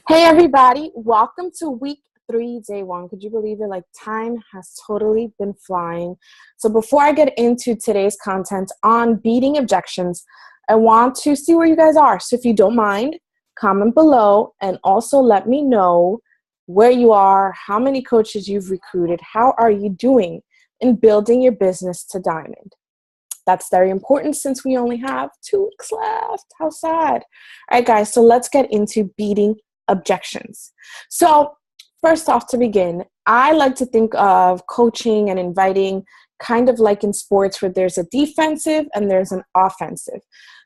Hey everybody, welcome to week 3, day 1. Could you believe it? Like, time has totally been flying. So before I get into today's content on beating objections, I want to see where you guys are. So if you don't mind, comment below and also let me know where you are, how many coaches you've recruited, how are you doing in building your business to diamond. That's very important since we only have 2 weeks left. How sad. All right, guys, so let's get into beating objections. So first off, to begin, I like to think of coaching and inviting kind of like in sports where there's a defensive and there's an offensive.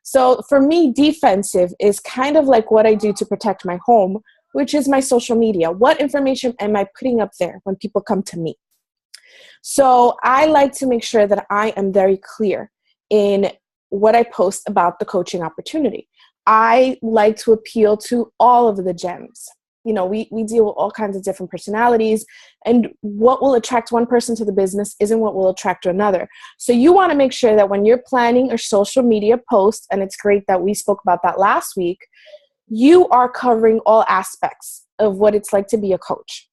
So for me, defensive is kind of like what I do to protect my home, which is my social media. What information am I putting up there when people come to me? So I like to make sure that I am very clear in what I post about the coaching opportunity. I like to appeal to all of the gems. You know, we deal with all kinds of different personalities, and what will attract one person to the business isn't what will attract to another. So you want to make sure that when you're planning a social media post, and it's great that we spoke about that last week, you are covering all aspects of what it's like to be a coach.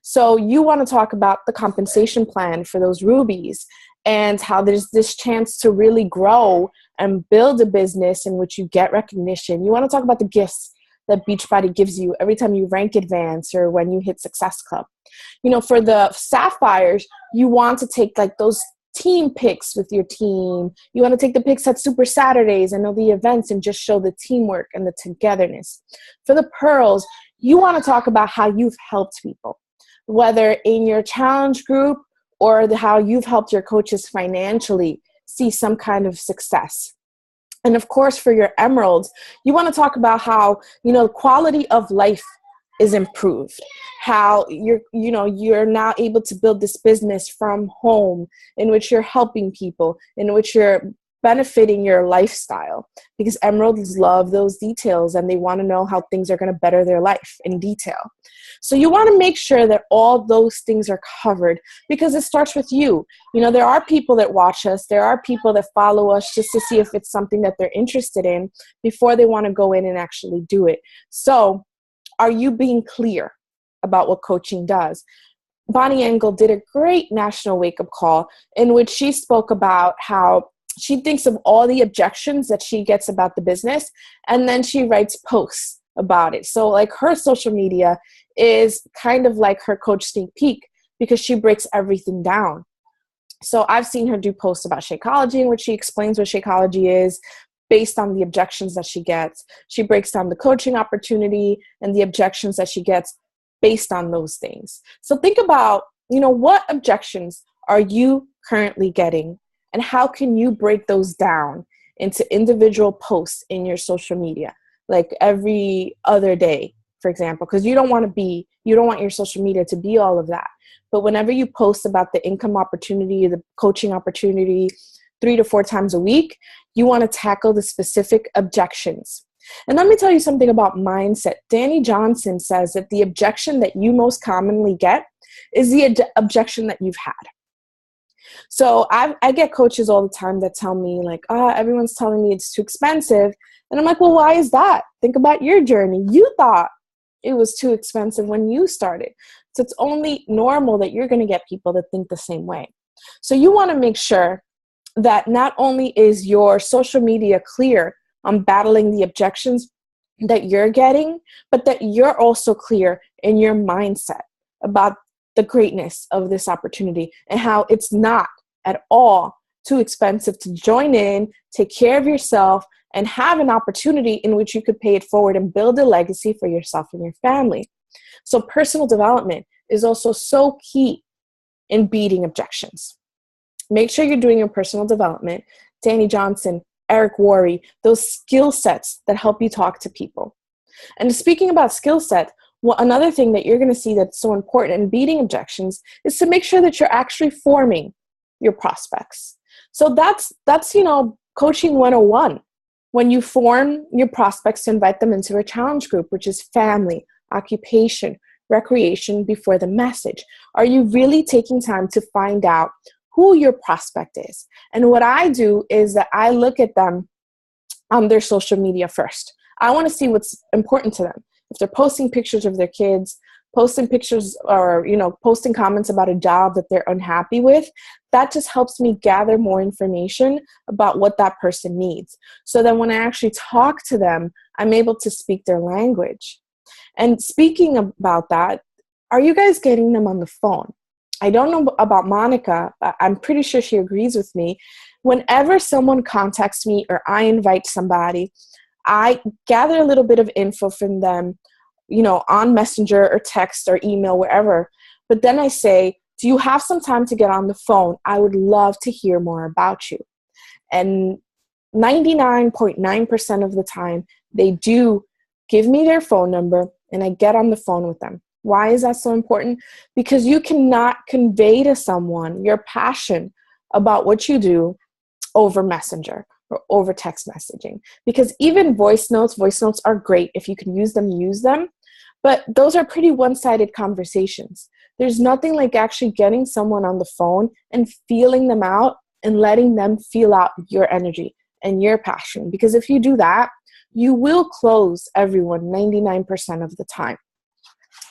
So you want to talk about the compensation plan for those rubies and how there's this chance to really grow and build a business in which you get recognition. You want to talk about the gifts that Beachbody gives you every time you rank advance or when you hit Success Club. You know, for the Sapphires, you want to take like those team pics with your team. You want to take the pics at Super Saturdays and all the events and just show the teamwork and the togetherness. For the Pearls, you want to talk about how you've helped people, whether in your challenge group or how you've helped your coaches financially see some kind of success. And of course, for your Emeralds, you want to talk about how, quality of life is improved, how you're now able to build this business from home in which you're helping people, in which you're benefiting your lifestyle, because Emeralds love those details and they want to know how things are going to better their life in detail. So you want to make sure that all those things are covered because it starts with you. You know, there are people that watch us. There are people that follow us just to see if it's something that they're interested in before they want to go in and actually do it. So are you being clear about what coaching does? Bonnie Engel did a great national wake-up call in which she spoke about how she thinks of all the objections that she gets about the business, and then she writes posts about it. So like her social media is kind of like her coach sneak peek because she breaks everything down. So I've seen her do posts about Shakeology in which she explains what Shakeology is based on the objections that she gets. She breaks down the coaching opportunity and the objections that she gets based on those things. So think about, what objections are you currently getting and how can you break those down into individual posts in your social media, like every other day, for example, because you don't want your social media to be all of that. But whenever you post about the income opportunity, the coaching opportunity 3 to 4 times a week, you want to tackle the specific objections. And let me tell you something about mindset. Danny Johnson says that the objection that you most commonly get is the objection that you've had. So I get coaches all the time that tell me like, everyone's telling me it's too expensive. And I'm like, well, why is that? Think about your journey. You thought it was too expensive when you started. So it's only normal that you're going to get people that think the same way. So you want to make sure that not only is your social media clear on battling the objections that you're getting, but that you're also clear in your mindset about the greatness of this opportunity and how it's not at all too expensive to join in, take care of yourself, and have an opportunity in which you could pay it forward and build a legacy for yourself and your family. So personal development is also so key in beating objections. Make sure you're doing your personal development. Danny Johnson, Eric Worre, those skill sets that help you talk to people. And speaking about skill set, another thing that you're going to see that's so important in beating objections is to make sure that you're actually forming your prospects. So that's coaching 101. When you form your prospects to invite them into a challenge group, which is family, occupation, recreation before the message. Are you really taking time to find out who your prospect is? And what I do is that I look at them on their social media first. I want to see what's important to them. if they're posting pictures of their kids, posting pictures or, posting comments about a job that they're unhappy with, that just helps me gather more information about what that person needs. So then when I actually talk to them, I'm able to speak their language. And speaking about that, are you guys getting them on the phone? I don't know about Monica, but I'm pretty sure she agrees with me. Whenever someone contacts me or I invite somebody, I gather a little bit of info from them, on Messenger or text or email, wherever. But then I say, do you have some time to get on the phone? I would love to hear more about you. And 99.9% of the time, they do give me their phone number and I get on the phone with them. Why is that so important? Because you cannot convey to someone your passion about what you do over Messenger or over text messaging. Because even voice notes are great. If you can use them, use them. But those are pretty one-sided conversations. There's nothing like actually getting someone on the phone and feeling them out and letting them feel out your energy and your passion. Because if you do that, you will close everyone 99% of the time.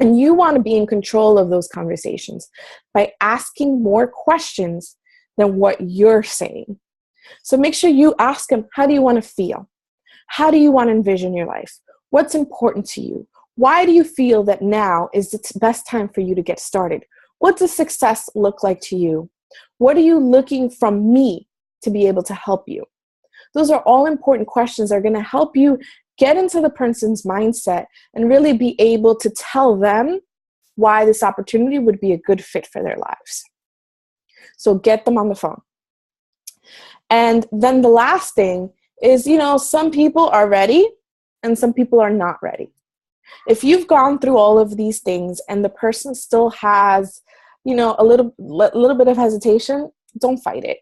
And you want to be in control of those conversations by asking more questions than what you're saying. So make sure you ask them, how do you want to feel? How do you want to envision your life? What's important to you? Why do you feel that now is the best time for you to get started? What does success look like to you? What are you looking from me to be able to help you? Those are all important questions that are going to help you get into the person's mindset and really be able to tell them why this opportunity would be a good fit for their lives. So get them on the phone. And then the last thing is, some people are ready and some people are not ready. If you've gone through all of these things and the person still has, a little bit of hesitation, don't fight it.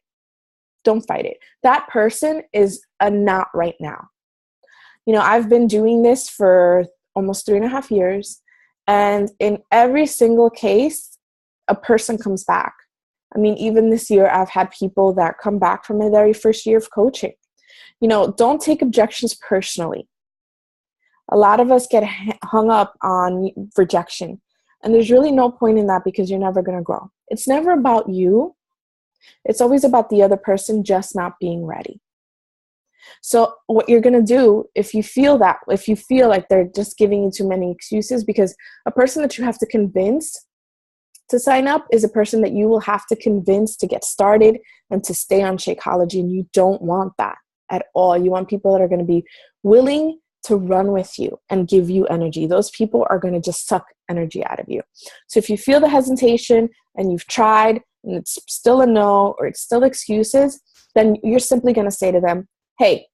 Don't fight it. That person is a not right now. I've been doing this for almost 3.5 years. And in every single case, a person comes back. Even this year, I've had people that come back from my very first year of coaching. Don't take objections personally. A lot of us get hung up on rejection. And there's really no point in that because you're never going to grow. It's never about you. It's always about the other person just not being ready. So what you're going to do if you feel like they're just giving you too many excuses, because a person that you have to convince to sign up is a person that you will have to convince to get started and to stay on Shakeology. And you don't want that at all. You want people that are going to be willing to run with you and give you energy. Those people are going to just suck energy out of you. So if you feel the hesitation and you've tried and it's still a no or it's still excuses, then you're simply going to say to them, hey,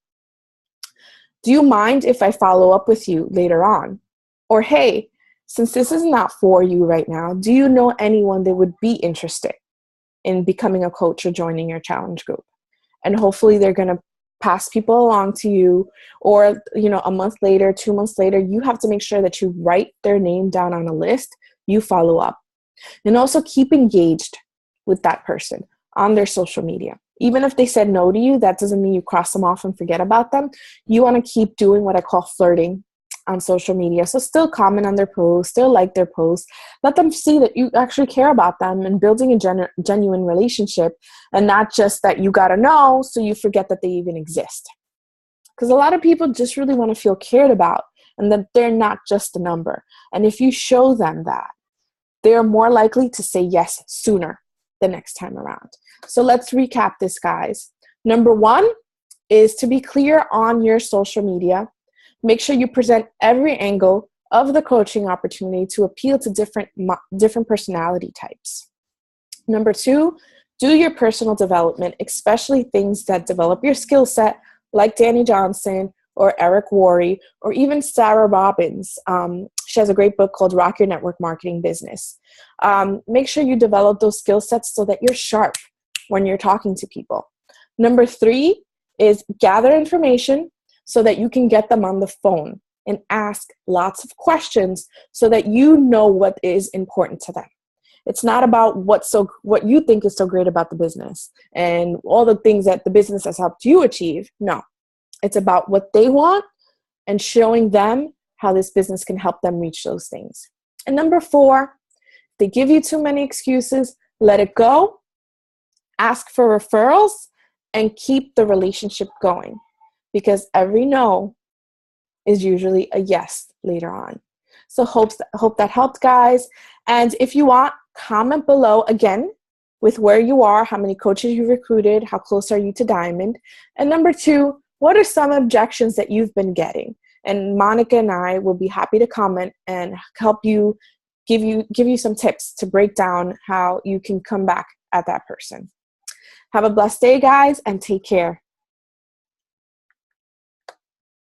do you mind if I follow up with you later on? Or, hey, since this is not for you right now, do you know anyone that would be interested in becoming a coach or joining your challenge group? And hopefully they're going to pass people along to you, or, a month later, 2 months later, you have to make sure that you write their name down on a list, you follow up. And also keep engaged with that person on their social media. Even if they said no to you, that doesn't mean you cross them off and forget about them. You want to keep doing what I call flirting on social media. So still comment on their posts, still like their posts. Let them see that you actually care about them and building a genuine relationship, and not just that you got to know so you forget that they even exist. Because a lot of people just really want to feel cared about and that they're not just a number. And if you show them that, they're more likely to say yes sooner the next time around. So let's recap this, guys. Number 1 is to be clear on your social media. Make sure you present every angle of the coaching opportunity to appeal to different personality types. Number 2, do your personal development, especially things that develop your skill set, like Danny Johnson or Eric Worre, or even Sarah Robbins. She has a great book called Rock Your Network Marketing Business. Make sure you develop those skill sets so that you're sharp when you're talking to people. Number 3 is gather information so that you can get them on the phone and ask lots of questions so that you know what is important to them. It's not about what you think is so great about the business and all the things that the business has helped you achieve. No, it's about what they want and showing them how this business can help them reach those things. And number 4, if they give you too many excuses, let it go, ask for referrals, and keep the relationship going, because every no is usually a yes later on. So hope that helped, guys. And if you want, comment below again with where you are, how many coaches you recruited, how close are you to Diamond, and number 2, what are some objections that you've been getting? And Monica and I will be happy to comment and help you, give you some tips to break down how you can come back at that person. Have a blessed day, guys, and take care.